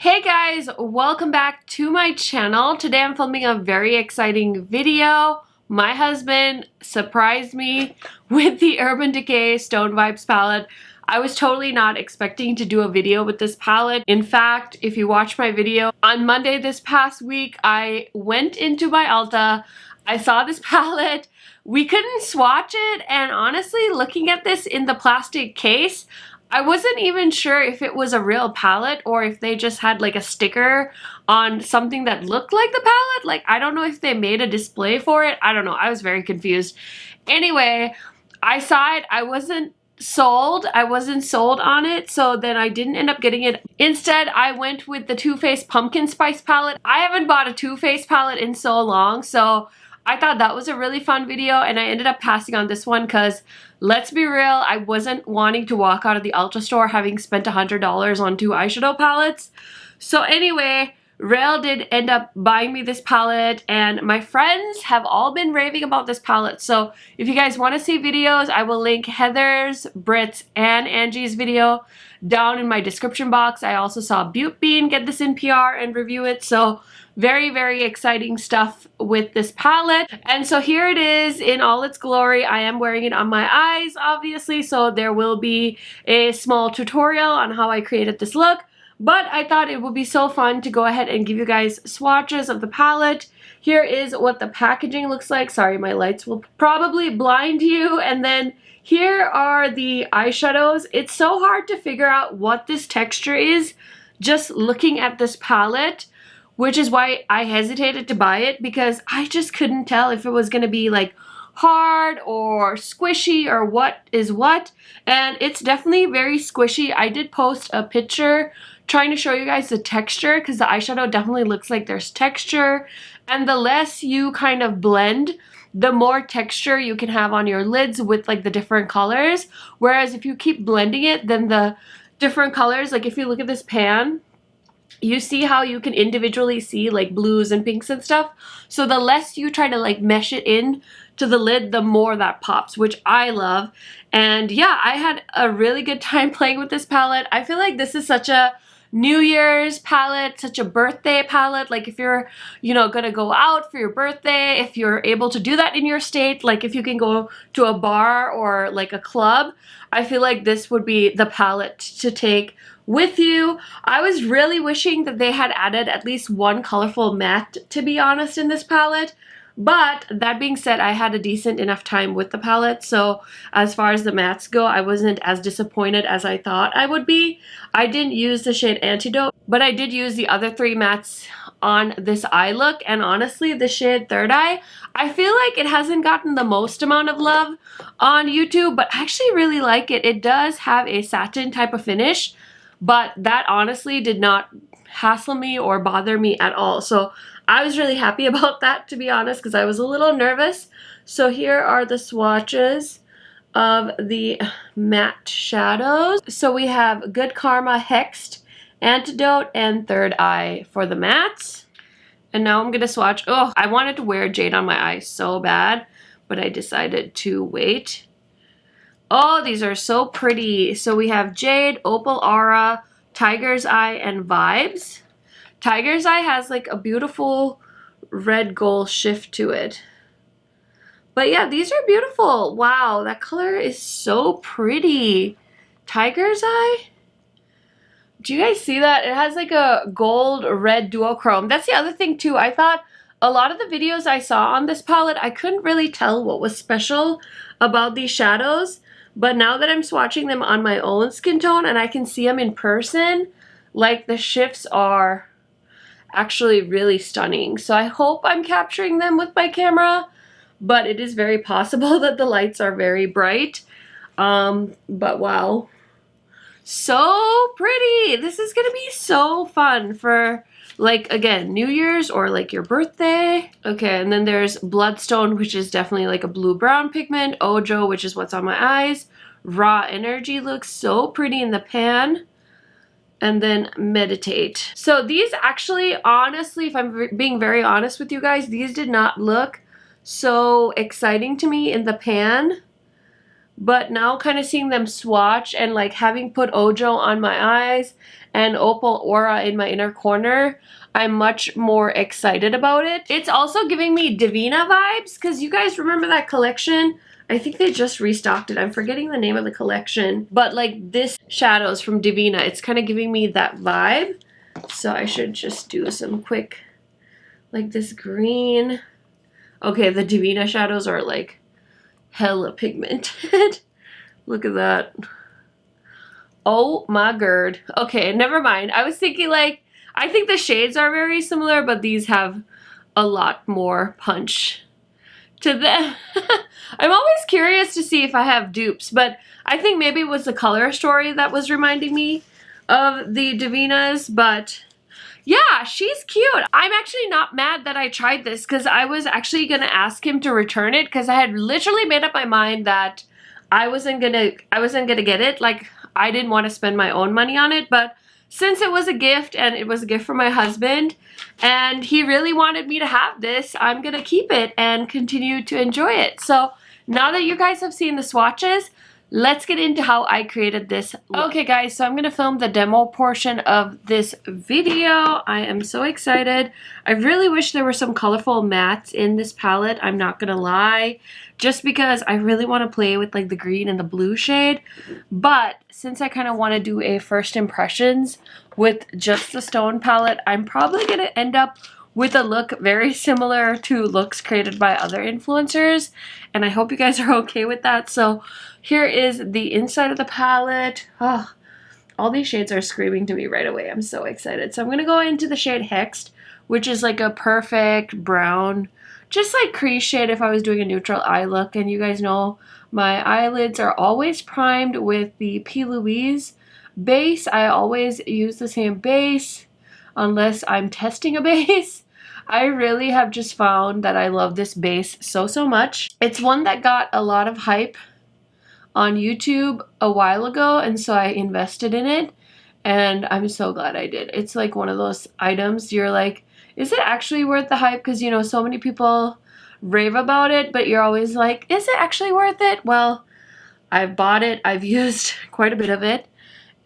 Hey guys, welcome back to my channel. Today I'm filming a very exciting video. My husband surprised me with the Urban Decay Stone Vibes palette. I was totally not expecting to do a video with this palette. In fact, if you watch my video, on Monday this past week, I went into my Ulta, I saw this palette, we couldn't swatch it, and honestly, looking at this in the plastic case, I wasn't even sure if it was a real palette or if they just had like a sticker on something that looked like the palette. Like, I don't know if they made a display for it. I don't know. I was very confused. Anyway, I saw it. I wasn't sold. I wasn't sold on it, so then I didn't end up getting it. Instead, I went with the Too Faced Pumpkin Spice palette. I haven't bought a Too Faced palette in so long, so I thought that was a really fun video, and I ended up passing on this one because, let's be real, I wasn't wanting to walk out of the Ulta store having spent $100 on 2 eyeshadow palettes. So anyway, Rael did end up buying me this palette, and my friends have all been raving about this palette. So if you guys want to see videos, I will link Heather's, Britt's, and Angie's video down in my description box. I also saw Butte Bean get this in PR and review it, so very, very exciting stuff with this palette. And so here it is in all its glory. I am wearing it on my eyes, obviously, so there will be a small tutorial on how I created this look. But I thought it would be so fun to go ahead and give you guys swatches of the palette. Here is what the packaging looks like. Sorry, my lights will probably blind you. And then here are the eyeshadows. It's so hard to figure out what this texture is just looking at this palette, which is why I hesitated to buy it, because I just couldn't tell if it was going to be like hard or squishy or what is what. And it's definitely very squishy. I did post a picture trying to show you guys the texture, because the eyeshadow definitely looks like there's texture. And the less you kind of blend, the more texture you can have on your lids with like the different colors. Whereas if you keep blending it, then the different colors, like if you look at this pan, you see how you can individually see like blues and pinks and stuff. So the less you try to like mesh it in to the lid, the more that pops, which I love. And yeah, I had a really good time playing with this palette. I feel like this is such a New Year's palette, such a birthday palette. Like if you're, you know, gonna go out for your birthday, if you're able to do that in your state, like if you can go to a bar or like a club, I feel like this would be the palette to take with you. I was really wishing that they had added at least one colorful matte, to be honest, in this palette. But that being said, I had a decent enough time with the palette, so as far as the mattes go, I wasn't as disappointed as I thought I would be. I didn't use the shade Antidote, but I did use the other 3 mattes on this eye look, and honestly, the shade Third Eye, I feel like it hasn't gotten the most amount of love on YouTube, but I actually really like it. It does have a satin type of finish, but that honestly did not hassle me or bother me at all. So I was really happy about that, to be honest, because I was a little nervous. So here are the swatches of the matte shadows. So we have Good Karma, Hexed, Antidote, and Third Eye for the mattes. And now I'm gonna swatch. Oh, I wanted to wear Jade on my eyes so bad, but I decided to wait. Oh, these are so pretty. So we have Jade, Opal Aura, Tiger's Eye, and Vibes. Tiger's Eye has like a beautiful red gold shift to it. But yeah, these are beautiful. Wow, that color is so pretty. Tiger's Eye? Do you guys see that? It has like a gold red duochrome. That's the other thing too. I thought a lot of the videos I saw on this palette, I couldn't really tell what was special about these shadows. But now that I'm swatching them on my own skin tone and I can see them in person, like the shifts are actually really stunning. So I hope I'm capturing them with my camera, but it is very possible that the lights are very bright. But wow, so pretty. This is gonna be so fun for, like, again, New Year's or like your birthday. Okay, and then there's Bloodstone, which is definitely like a blue-brown pigment. Ojo, which is what's on my eyes. Raw Energy looks so pretty in the pan. And then Meditate. So these actually, honestly, if I'm being very honest with you guys, these did not look so exciting to me in the pan. But now kind of seeing them swatch and like having put Ojo on my eyes and Opal Aura in my inner corner, I'm much more excited about it. It's also giving me Divina vibes, because you guys remember that collection? I think they just restocked it. I'm forgetting the name of the collection. But like this shadows from Divina, it's kind of giving me that vibe. So I should just do some quick, like this green. Okay, the Divina shadows are like hella pigmented. Look at that. Oh my god. Okay, never mind. I was thinking like, I think the shades are very similar, but these have a lot more punch to them. I'm always curious to see if I have dupes, but I think maybe it was the color story that was reminding me of the Divinas, but yeah, she's cute. I'm actually not mad that I tried this, because I was actually gonna ask him to return it, because I had literally made up my mind that I wasn't gonna get it. Like, I didn't want to spend my own money on it, but since it was a gift, and it was a gift from my husband, and he really wanted me to have this, I'm gonna keep it and continue to enjoy it. So now that you guys have seen the swatches, let's get into how I created this look. Okay guys, so I'm going to film the demo portion of this video. I am so excited. I really wish there were some colorful mattes in this palette, I'm not going to lie. Just because I really want to play with like the green and the blue shade. But since I kind of want to do a first impressions with just the stone palette, I'm probably going to end up with a look very similar to looks created by other influencers, and I hope you guys are okay with that. So here is the inside of the palette. Oh, all these shades are screaming to me right away. I'm so excited. So I'm going to go into the shade Hexed, which is like a perfect brown, just like crease shade if I was doing a neutral eye look. And you guys know my eyelids are always primed with the P. Louise base. I always use the same base unless I'm testing a base. I really have just found that I love this base so much. It's one that got a lot of hype on YouTube a while ago, and so I invested in it, and I'm so glad I did. It's like one of those items you're like, is it actually worth the hype? Because you know, so many people rave about it, but you're always like, is it actually worth it? Well, I've bought it, I've used quite a bit of it,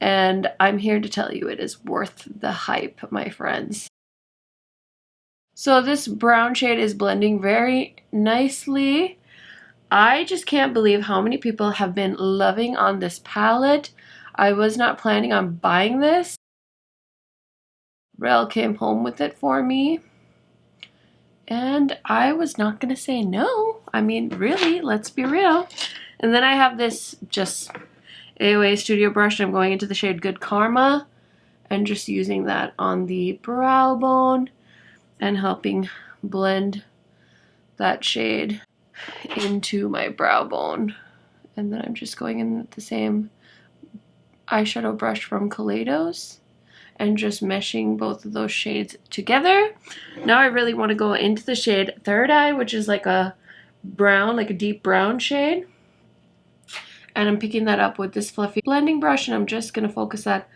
and I'm here to tell you it is worth the hype, my friends. So this brown shade is blending very nicely. I just can't believe how many people have been loving on this palette. I was not planning on buying this. Rel came home with it for me, and I was not gonna say no. I mean, really, let's be real. And then I have this just AOA Studio brush. I'm going into the shade Good Karma and just using that on the brow bone and helping blend that shade into my brow bone. And then I'm just going in with the same eyeshadow brush from COLLAB and just meshing both of those shades together. Now I really want to go into the shade Third Eye, which is like a brown, like a deep brown shade. And I'm picking that up with this fluffy blending brush, and I'm just going to focus that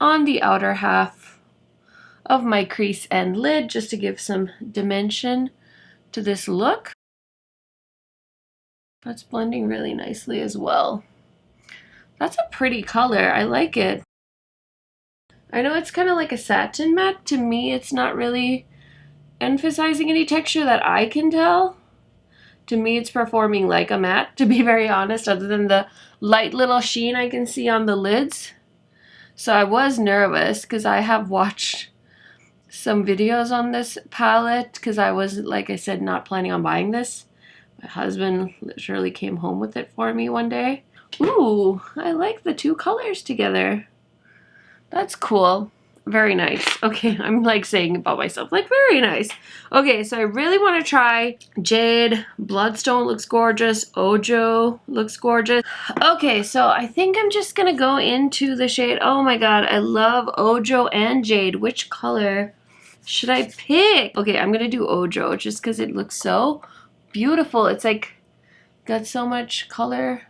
on the outer half of my crease and lid just to give some dimension to this look. That's blending really nicely as well. That's a pretty color. I like it. I know it's kind of like a satin matte. To me, it's not really emphasizing any texture that I can tell. To me, it's performing like a matte, to be very honest, other than the light little sheen I can see on the lids. So I was nervous because I have watched some videos on this palette because I was, like I said, not planning on buying this. My husband literally came home with it for me one day. Ooh, I like the two colors together. That's cool. Very nice. Okay, I'm like saying about myself, like very nice. Okay, so I really want to try Jade. Bloodstone looks gorgeous. Ojo looks gorgeous. Okay, so I think I'm just gonna go into the shade. Oh my god, I love Ojo and Jade. Which color should I pick? Okay, I'm gonna do Ojo just because it looks so beautiful. It's like got so much color.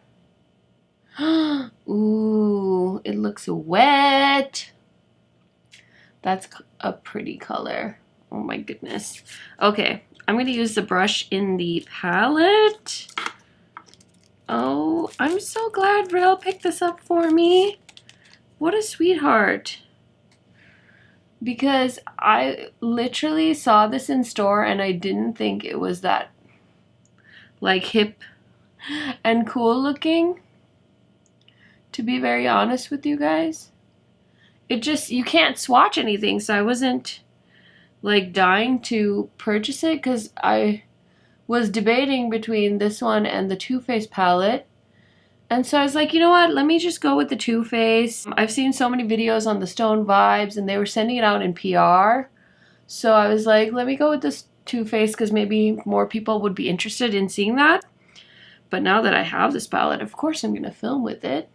Ooh, it looks wet. That's a pretty color. Oh my goodness. Okay, I'm gonna use the brush in the palette. Oh, I'm so glad Rel picked this up for me. What a sweetheart. because I literally saw this in store and I didn't think it was that like hip and cool looking, to be very honest with you guys. It just, you can't swatch anything, so I wasn't like dying to purchase it because I was debating between this one and the Too Faced palette. And so I was like, you know what, let me just go with the Too Faced. I've seen so many videos on the Stone Vibes and they were sending it out in PR. So I was like, let me go with this Too Faced because maybe more people would be interested in seeing that. But now that I have this palette, of course I'm going to film with it.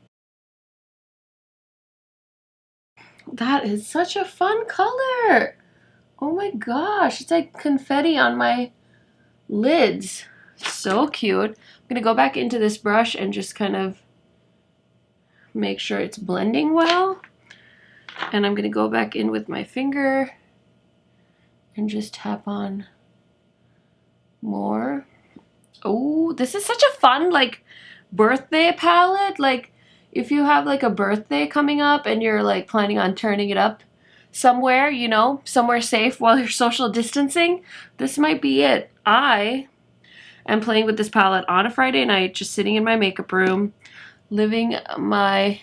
That is such a fun color. Oh my gosh, it's like confetti on my lids. So cute. I'm going to go back into this brush and just kind of make sure it's blending well. And I'm going to go back in with my finger and just tap on more. Oh, this is such a fun like birthday palette. Like if you have like a birthday coming up and you're like planning on turning it up somewhere, you know, somewhere safe while you're social distancing, this might be it. I am playing with this palette on a Friday night, just sitting in my makeup room, living my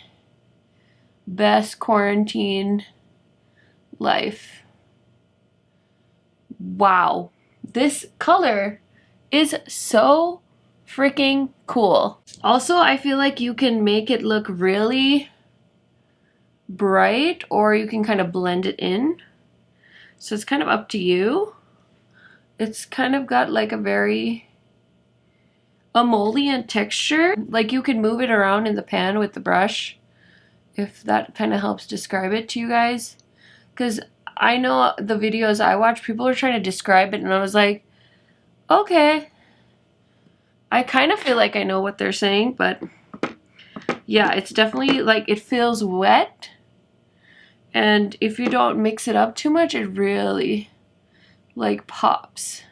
best quarantine life. Wow, this color is so freaking cool. Also, I feel like you can make it look really bright or you can kind of blend it in. So it's kind of up to you. It's kind of got like a very emollient texture. Like you can move it around in the pan with the brush, if that kind of helps describe it to you guys. Because I know the videos I watch, people are trying to describe it and I was like, okay. I kind of feel like I know what they're saying, but yeah, it's definitely like it feels wet. And if you don't mix it up too much, it really like pops.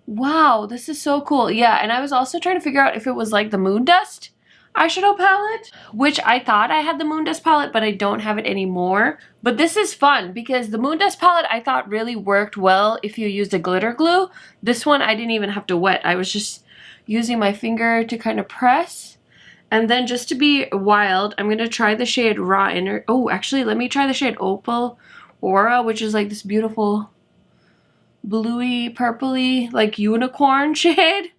Wow, this is so cool. Yeah, and I was also trying to figure out if it was like the Moon Dust eyeshadow palette, which I thought I had the Moon Dust palette, but I don't have it anymore. But this is fun because the Moon Dust palette I thought really worked well if you used a glitter glue. This one I didn't even have to wet. I was just using my finger to kind of press. And then just to be wild, I'm going to try the shade Raw Inner. Oh, actually, let me try the shade Opal Aura, which is like this beautiful bluey, purpley, like unicorn shade.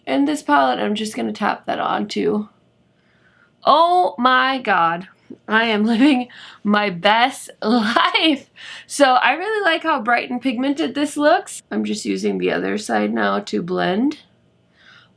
In this palette, I'm just going to tap that on too. Oh my god, I am living my best life. So I really like how bright and pigmented this looks. I'm just using the other side now to blend.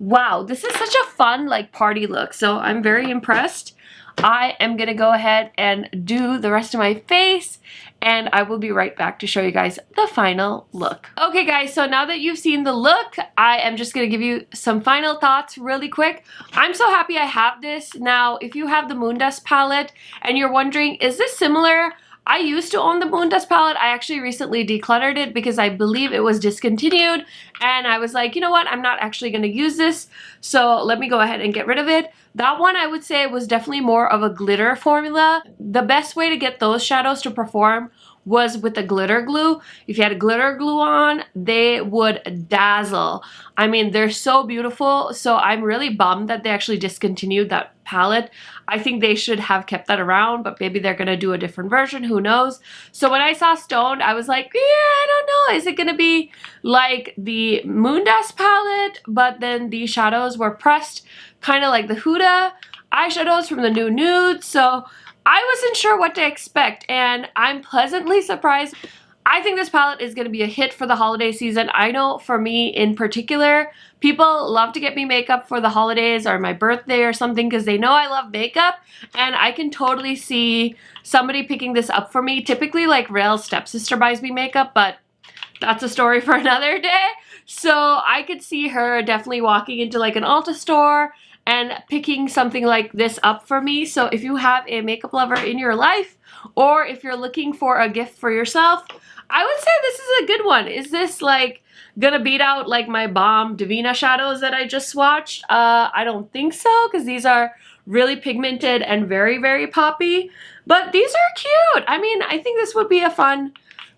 Wow, this is such a fun like party look. So I'm very impressed. I am gonna go ahead and do the rest of my face and I will be right back to show you guys the final look. Okay guys, so now that you've seen the look, I am just gonna give you some final thoughts really quick. I'm so happy I have this. Now, if you have the Moon Dust palette and you're wondering, is this similar? I used to own the Moon Dust palette. I actually recently decluttered it because I believe it was discontinued and I was like, you know what, I'm not actually gonna use this, so let me go ahead and get rid of it. That one I would say was definitely more of a glitter formula. The best way to get those shadows to perform was with the glitter glue. If you had a glitter glue on, they would dazzle. I mean, they're so beautiful. So I'm really bummed that they actually discontinued that palette. I think they should have kept that around, but maybe they're gonna do a different version, who knows. So when I saw Stoned, I was like, yeah, I don't know. Is it gonna be like the Moon Dust palette, but then the shadows were pressed kind of like the Huda eyeshadows from the new nude? So I wasn't sure what to expect and I'm pleasantly surprised. I think this palette is going to be a hit for the holiday season. I know for me in particular, people love to get me makeup for the holidays or my birthday or something because they know I love makeup, and I can totally see somebody picking this up for me. Typically like Rael's stepsister buys me makeup, but that's a story for another day. So I could see her definitely walking into like an Ulta store and picking something like this up for me. So if you have a makeup lover in your life, or if you're looking for a gift for yourself, I would say this is a good one. Is this like gonna beat out like my bomb Divina shadows that I just swatched? I don't think so, because these are really pigmented and very, very poppy. But these are cute. I mean, I think this would be a fun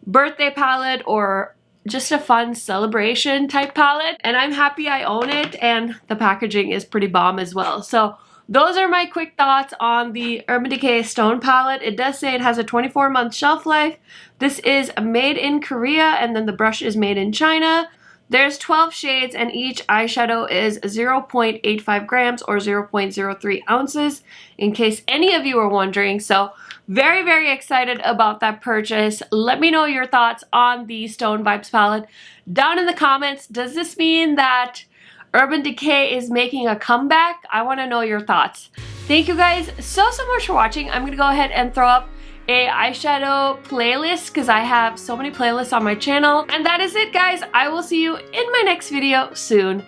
birthday palette or just a fun celebration type palette. And I'm happy I own it, and the packaging is pretty bomb as well. So those are my quick thoughts on the Urban Decay Stone palette. It does say it has a 24-month shelf life. This is made in Korea, and then the brush is made in China. There's 12 shades, and each eyeshadow is 0.85 grams or 0.03 ounces, in case any of you are wondering. So very, very excited about that purchase. Let me know your thoughts on the Stone Vibes palette down in the comments. Does this mean that Urban Decay is making a comeback? I want to know your thoughts. Thank you guys so much for watching. I'm going to go ahead and throw up a eyeshadow playlist because I have so many playlists on my channel. And that is it, guys. I will see you in my next video soon.